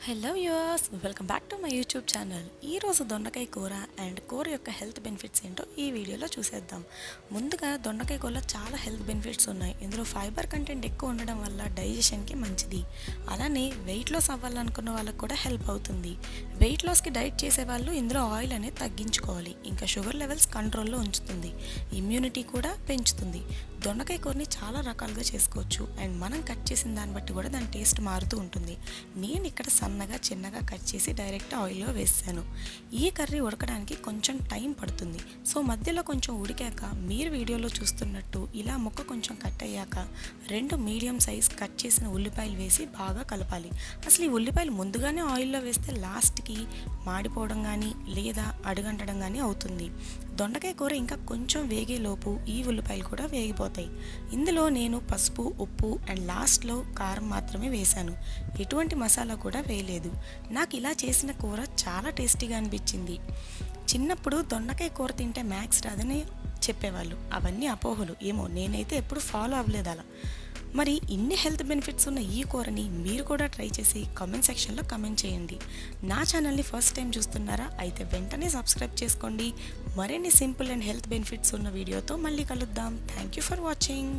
Hello viewers, welcome back to my YouTube channel. ఈరోజు దొండకాయ కూర అండ్ కూర యొక్క హెల్త్ బెనిఫిట్స్ ఏంటో ఈ వీడియోలో చూసేద్దాం. ముందుగా దొండకాయ కూరలో చాలా హెల్త్ బెనిఫిట్స్ ఉన్నాయి. ఇందులో ఫైబర్ కంటెంట్ ఎక్కువ ఉండడం వల్ల డైజెషన్కి మంచిది. అలానే వెయిట్ లాస్ అవ్వాలనుకున్న వాళ్ళకి కూడా హెల్ప్ అవుతుంది. వెయిట్ లాస్కి డైట్ చేసే వాళ్ళు ఇందులో ఆయిల్ అనేది తగ్గించుకోవాలి. ఇంకా షుగర్ లెవెల్స్ కంట్రోల్లో ఉంచుతుంది. ఇమ్యూనిటీ కూడా పెంచుతుంది. దొండకాయ కూరని చాలా రకాలుగా చేసుకోవచ్చు అండ్ మనం కట్ చేసిన దాన్ని బట్టి కూడా దాని టేస్ట్ మారుతూ ఉంటుంది. నేను ఇక్కడ సన్నగా చిన్నగా కట్ చేసి డైరెక్ట్ ఆయిల్లో వేసాను. ఈ కర్రీ ఉడకడానికి కొంచెం టైం పడుతుంది. సో మధ్యలో కొంచెం ఉడికాక మీరు వీడియోలో చూస్తున్నట్టు ఇలా ముక్క కొంచెం కట్ అయ్యాక 2 మీడియం సైజ్ కట్ చేసిన ఉల్లిపాయలు వేసి బాగా కలపాలి. అసలు ఈ ఉల్లిపాయలు ముందుగానే ఆయిల్లో వేస్తే లాస్ట్కి మాడిపోవడం కానీ లేదా అడుగంటడం కానీ అవుతుంది. దొండకాయ కూర ఇంకా కొంచెం వేగేలోపు ఈ ఉల్లిపాయలు కూడా వేగిపోతాయి. ఇందులో నేను పసుపు, ఉప్పు అండ్ లాస్ట్లో కారం మాత్రమే వేశాను. ఎటువంటి మసాలా కూడా వేయలేదు. నాకు ఇలా చేసిన కూర చాలా టేస్టీగా అనిపించింది. చిన్నప్పుడు దొండకాయ కూర తింటే మ్యాక్స్ రాదని చెప్పేవాళ్ళు. అవన్నీ అపోహలు ఏమో, నేనైతే ఎప్పుడు ఫాలో అవ్వలేదు అలా. మరి ఇన్ని హెల్త్ బెనిఫిట్స్ ఉన్న ఈ కూరని మీరు కూడా ట్రై చేసి కామెంట్ సెక్షన్లో కామెంట్ చేయండి. నా ఛానల్ని ఫస్ట్ టైం చూస్తున్నారా? అయితే వెంటనే సబ్స్క్రైబ్ చేసుకోండి. మరిన్ని సింపుల్ అండ్ హెల్త్ బెనిఫిట్స్ ఉన్న వీడియోతో మళ్ళీ కలుద్దాం. Thank you for watching.